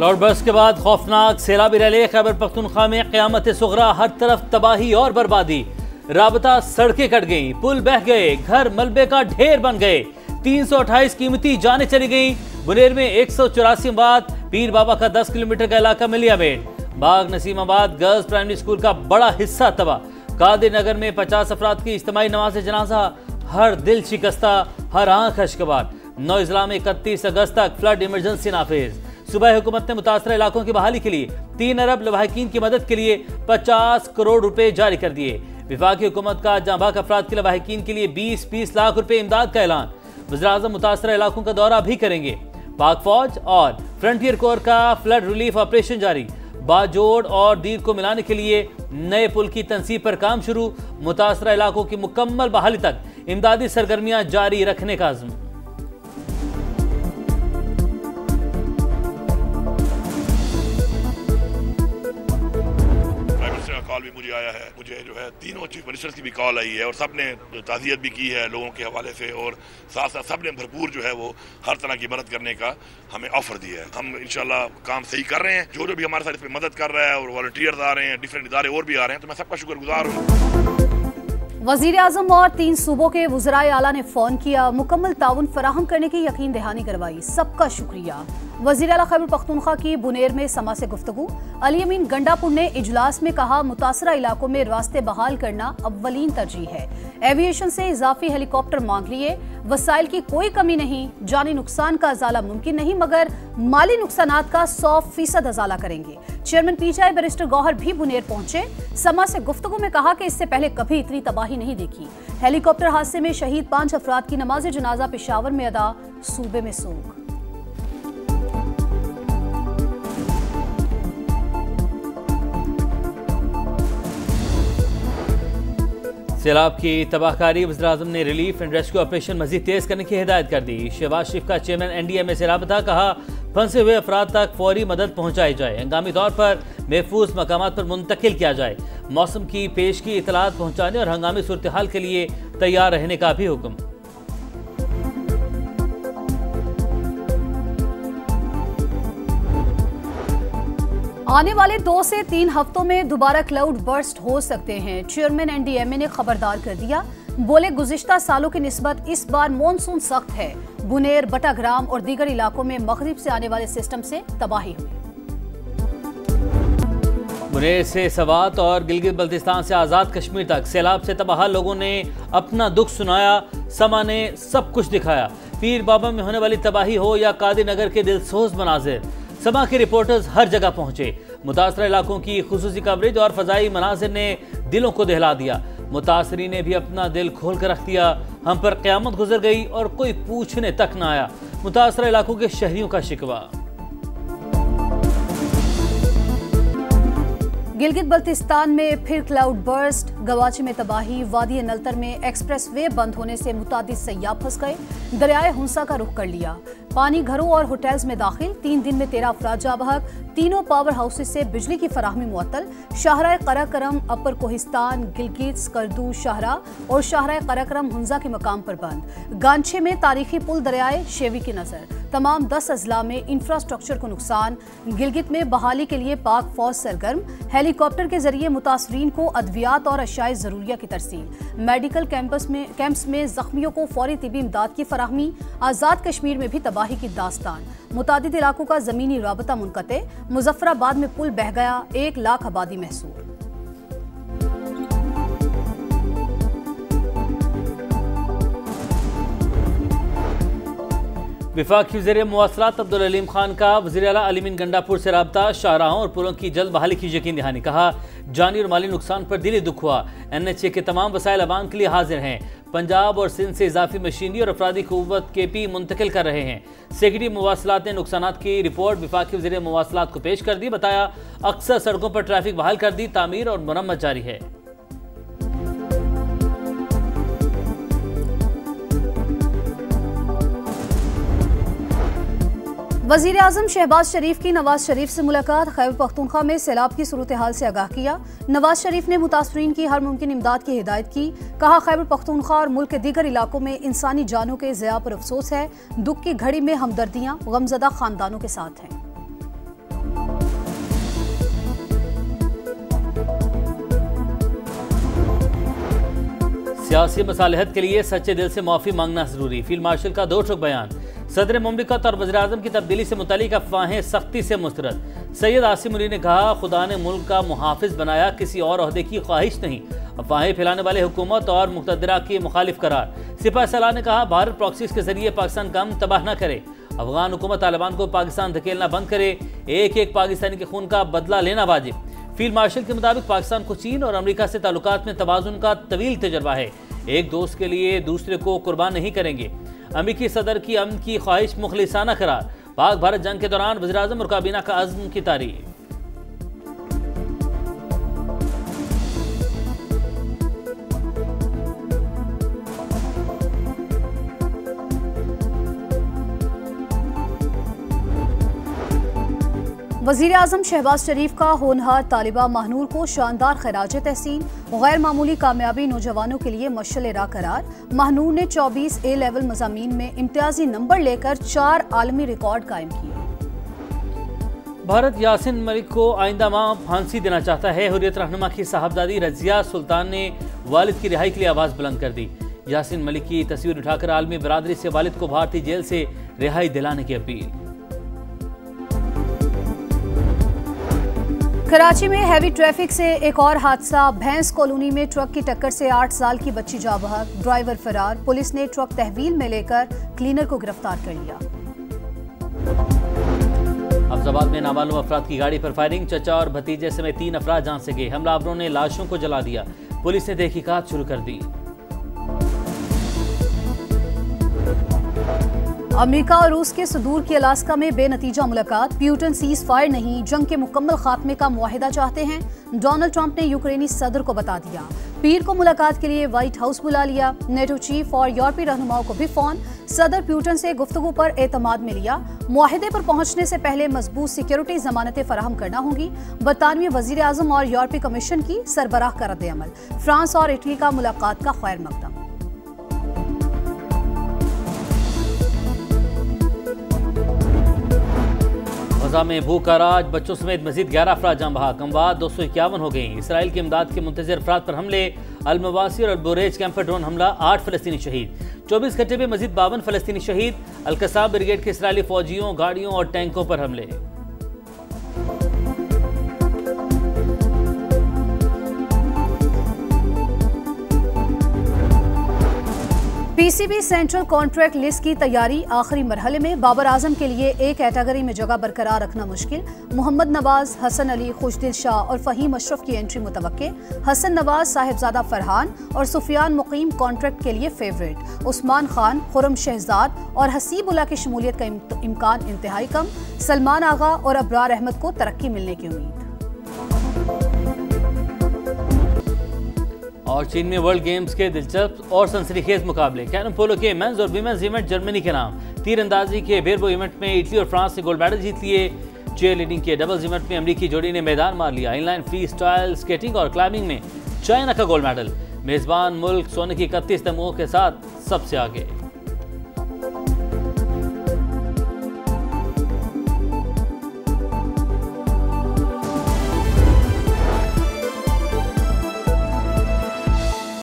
Cloudburst के बाद खौफनाक सैलाबी रैली खैबर पख्तूनख्वा में क़यामत सुगरा, हर तरफ तबाही और बर्बादी। राबता सड़कें कट गईं, पुल बह गए, घर मलबे का ढेर बन गए। 328 कीमती जानें चली गईं। बुनेर में 184 अमवात। पीर बाबा का 10 किलोमीटर का इलाका मिलियामेट। बाग नसीमाबाद गर्ल्स प्राइमरी स्कूल का बड़ा हिस्सा तबाह। कादिर नगर में 50 अफराद की इज्तिमाई नमाज जनाजा। हर दिल शिकस्ता, हर आंख अश्कबार। 9 अजला में 31 अगस्त तक फ्लड इमरजेंसी नाफिज। सूबाई हुकूमत ने मुतासरा इलाकों की बहाली के लिए 3 अरब लवाहिकीन की मदद के लिए 50 करोड़ रुपए जारी कर दिए। विफाकी हुकूमत का जांबाक अफराद के लवाहिकीन के लिए 20-20 लाख रुपए इमदाद का ऐलान। वज़ीर-ए-आज़म मुतासरा इलाकों का दौरा भी करेंगे। पाक फौज और फ्रंटियर कोर का फ्लड रिलीफ ऑपरेशन जारी। बाजोड़ और दीर को मिलाने के लिए नए पुल की तनसीब पर काम शुरू। मुतासरा इलाकों की मुकम्मल बहाली तक इमदादी सरगर्मियां जारी रखने का अज़्म। कॉल भी मुझे आया है, मुझे जो है तीनों चीफ मिनिस्टर्स की भी कॉल आई है और सब ने ताज़ियत भी की है लोगों के हवाले से, और साथ साथ सब ने भरपूर जो है वो हर तरह की मदद करने का हमें ऑफर दिया है। हम इंशाल्लाह काम सही कर रहे हैं। जो भी हमारे साथ इसमें मदद कर रहा है और वॉलंटियर्स आ रहे हैं, डिफरेंट इदारे और भी आ रहे हैं, तो मैं सबका शुक्रगुजार हूँ। वज़ीर आज़म और 3 सूबों के वज़राए आला ने फ़ोन किया, मुकम्मल ताउन फराहम करने की यकीन दहानी करवाई। सबका शुक्रिया। वज़ीर आला खैबर पख्तूनख्वा की बुनेर में समा से गुफ्तगू। अली अमीन गंडापुर ने इजलास में कहा, मुतासरा इलाकों में रास्ते बहाल करना अव्वलीन तरजीह है। एविएशन से इजाफी हेलीकॉप्टर मांग लिए। वसाइल की कोई कमी नहीं। जानी नुकसान का अजाला मुमकिन नहीं, मगर माली नुकसानात का 100% अजाला करेंगे। चेयरमैन पीटीआई बैरिस्टर गौहर भी बुनेर पहुंचे। समा से गुफ्तगू में कहा कि इससे पहले कभी इतनी तबाही नहीं देखी। हेलीकॉप्टर हादसे में शहीद 5 अफराद की नमाज जनाजा पेशावर में अदा, सूबे में सोग। सैलाब की तबाहकारी। वज़ीर-ए-आज़म ने रिलीफ एंड रेस्क्यू ऑपरेशन मजीद तेज करने की हिदायत कर दी। शहबाज शरीफ का चेयरमैन NDMA से राबता, कहा फंसे हुए अफराद तक फौरी मदद पहुँचाई जाए, हंगामी तौर पर महफूज मकामात पर मुंतकिल किया जाए। मौसम की पेश की इतलात पहुँचाने और हंगामी सूरत हाल के लिए तैयार रहने का भी हुक्म। आने वाले 2 से 3 हफ्तों में दोबारा क्लाउड बर्स्ट हो सकते हैं। चेयरमैन NDMA ने खबरदार कर दिया। बोले, गुज़िश्ता सालों की निस्बत इस बार मॉनसून सख्त है। बुनेर, बटाग्राम और दीगर इलाकों में मगरिब से आने वाले सिस्टम से तबाही हुई। बुनेर से सवात और गिलगित बल्तिस्तान से आज़ाद कश्मीर तक सैलाब से तबाह लोगों ने अपना दुख सुनाया। समा ने सब कुछ दिखाया। पीर बाबा में होने वाली तबाही हो या कादिर नगर के दिलसोज मनाजिर, समा के रिपोर्टर्स हर जगह पहुंचे। मुतासरा इलाकों की खुसूसी कवरेज और फजाई मनाजिर ने दिलों को दहला दिया। मुतासरी ने भी अपना दिल खोल कर रख दिया। हम पर क़यामत गुजर गई और कोई पूछने तक न आया। मुतासरा इलाकों के शहरियों का शिकवा। गिलगित बल्तिस्तान में फिर क्लाउड बर्स्ट। गवाची में तबाही। वादी नलतर में एक्सप्रेस वे बंद होने से मुतादिद सयाह फंस गए। दरियाए हुंसा का रुख कर लिया। पानी घरों और होटल्स में दाखिल। 3 दिन में 13 अफराद जाँ बहक। तीनों पावर हाउसेज से बिजली की फराहमी मुअत्तल। शाहराए कराकरम, अपर कोहिस्तान, गिलगित, स्कर्दू, शाहरा और शाहराए कराकरम हुंजा के मकाम पर बंद। गांछे में तारीखी पुल दरियाए शेवी की नजर। तमाम 10 अजला में इंफ्रास्ट्रक्चर को नुकसान। गिलगित में बहाली के लिए पाक फौज सरगर्म। हेलीकॉप्टर के जरिए मुतासरीन को अद्वियात और अशाए ज़रूरिया की तरसील। मेडिकल कैंप्स में जख्मियों को फौरी तिबी इमदाद की फराहमी। आज़ाद कश्मीर में भी तबाही की दास्तान। मुतादिद इलाकों का ज़मीनी राबता मुनक़ते। मुजफ्फराबाद में पुल बह गया। 1 लाख आबादी महसूर। विफाकी वज़ीर मवासलात अब्दुल अलीम खान का वज़ीर आला अली अमीन गंडापुर से राबता। शाहराहों और पुलों की जल्द बहाली की यकीन दहानी। कहा, जानी और माली नुकसान पर दिली दुख हुआ। NHA के तमाम वसाइल अवाम के लिए हाजिर हैं। पंजाब और सिंध से इजाफी मशीनरी और अफरादी क़ुव्वत KP मुंतकिल कर रहे हैं। सेक्रेटरी मवासलात ने नुकसानात की रिपोर्ट विफाकी वज़ीर मवासलात को पेश कर दी। बताया, अक्सर सड़कों पर ट्रैफिक बहाल कर दी, तामीर और मरम्मत जारी है। वज़ीर आज़म शहबाज शरीफ की नवाज शरीफ से मुलाकात। खैबर पख्तूनख्वा में सैलाब की सूरत हाल से आगाह किया। नवाज शरीफ ने मुतासरीन की हर मुमकिन इमदाद की हिदायत की। कहा, खैबर पख्तूनख्वा और मुल्क के दीगर इलाकों में इंसानी जानों के ज़िया पर अफसोस है। दुख की घड़ी में हमदर्दियाँ गमज़दा खानदानों के साथ हैं। सियासी मसालहत के लिए सच्चे दिल से माफी मांगना जरूरी। फील्ड मार्शल का 2 टूक बयान। सदर मुमलिकत और वज़ीर आज़म की तब्दीली से मुतालिक अफवाहें सख्ती से मुस्तरद। सैयद आसिम अली ने कहा, खुदा ने मुल्क का मुहाफिज बनाया, किसी और ओहदे की ख्वाहिश नहीं। अफवाहें फैलाने वाले हुकूमत और मुक़तदरा के मुखालिफ करार। सिपा सलाह ने कहा, भारत प्रॉक्सीज के जरिए पाकिस्तान का अमन तबाह न करे। अफगान हुकूमत तालिबान को पाकिस्तान धकेलना बंद करे। एक एक पाकिस्तानी के खून का बदला लेना वाजिब। फील्ड मार्शल के मुताबिक पाकिस्तान को चीन और अमेरिका से ताल्लुकात में तवाज़ुन का तवील तजर्बा है। एक दोस्त के लिए दूसरे को कुर्बान नहीं करेंगे। अमेरिकी सदर की अमन की ख्वाहिश मुखलिसाना करार। पाक भारत जंग के दौरान वज़ीर आज़म और काबीना का अज़्म की तारीफ। वज़ीर आज़म शहबाज शरीफ का होनहार तालिबा महनूर को शानदार खराज तहसीन। गैर मामूली कामयाबी नौजवानों के लिए मशअल राह करार। महनूर ने 24 A लेवल मज़ामीन में इम्तियाजी नंबर लेकर 4 आलमी रिकॉर्ड कायम किए। भारत यासिन मलिक को आइंदा माह फांसी देना चाहता है। हुर्रियत रहनुमा की साहबजादी रजिया सुल्तान ने वालिद की रिहाई के लिए आवाज़ बुलंद कर दी। यासिन मलिक की तस्वीर उठाकर आलमी बरादरी से वालिद को भारतीय जेल से रिहाई दिलाने की अपील। कराची में हैवी ट्रैफिक से एक और हादसा। भैंस कॉलोनी में ट्रक की टक्कर से 8 साल की बच्ची जा बहक, ड्राइवर फरार। पुलिस ने ट्रक तहवील में लेकर क्लीनर को गिरफ्तार कर लिया। अफजाबाद में नामालूम अफराद की गाड़ी पर फायरिंग। चचा और भतीजे समेत 3 अफराद जान से गए। हमलावरों ने लाशों को जला दिया। पुलिस ने तहकीकात शुरू कर दी। अमेरिका और रूस के सुदूर की अलास्का में बेनतीजा मुलाकात। प्यूटन सीज फायर नहीं, जंग के मुकम्मल खात्मे का मुआहिदा चाहते हैं। डोनाल्ड ट्रंप ने यूक्रेनी सदर को बता दिया। पीर को मुलाकात के लिए व्हाइट हाउस बुला लिया। नेटो चीफ और यूरोपीय रहनुमाओं को भी फोन। सदर प्यूटन से गुफ्तगू पर एतमाद में लिया। मुआहिदे पर पहुंचने से पहले मजबूत सिक्योरिटी जमानतें फराहम करना होंगी। बरतानवी वजीर आजम और यूरोपीय कमीशन की सरबराह का रद्द-ए-अमल। फ्रांस और इटली का मुलाकात का खैर मकदम। गजा में भूख का राज। बच्चों समेत मजीद 11 अफराद जान बहक। अमवात 251 हो गई। इसराइल की इमदाद के मुंतज़िर अफराद पर हमले। अल-मवासी और अल-बुरेज कैंप पर ड्रोन हमला। 8 फ़लस्तीनी शहीद। 24 घंटे में मजीद 52 फ़लस्तीनी शहीद। अल-कसाम ब्रिगेड के इसराइली फौजियों, गाड़ियों और टैंकों पर हमले। पीसीबी सेंट्रल कॉन्ट्रैक्ट लिस्ट की तैयारी आखिरी मरहले में। बाबर आजम के लिए एक कैटेगरी में जगह बरकरार रखना मुश्किल। मोहम्मद नवाज, हसन अली, खुशदिल शाह और फहीम अशरफ की एंट्री मुतवक्के। हसन नवाज, साहिबजादा फरहान और सुफियान मुकीम कॉन्ट्रैक्ट के लिए फेवरेट। उस्मान खान, खुरम शहजाद और हसीबुल्ला की शमूलियत का इम्कान इंतहाई कम। सलमान आगा और अबरार अहमद को तरक्की मिलने की उम्मीद। और चीन में वर्ल्ड गेम्स के दिलचस्प और सनसनीखेज मुकाबले। कैनन पोलो के मेंस और वीमेंस इवेंट जर्मनी के नाम। तीरंदाजी के बेरबो इवेंट में इटली और फ्रांस ने गोल्ड मेडल जीत लिए। चेयर लीडिंग के डबल्स इवेंट में अमेरिकी जोड़ी ने मैदान मार लिया। इनलाइन फ्री स्टाइल स्केटिंग और क्लाइंबिंग में चाइना का गोल्ड मेडल। मेजबान मुल्क सोने की 31 तमगों के साथ सबसे आगे।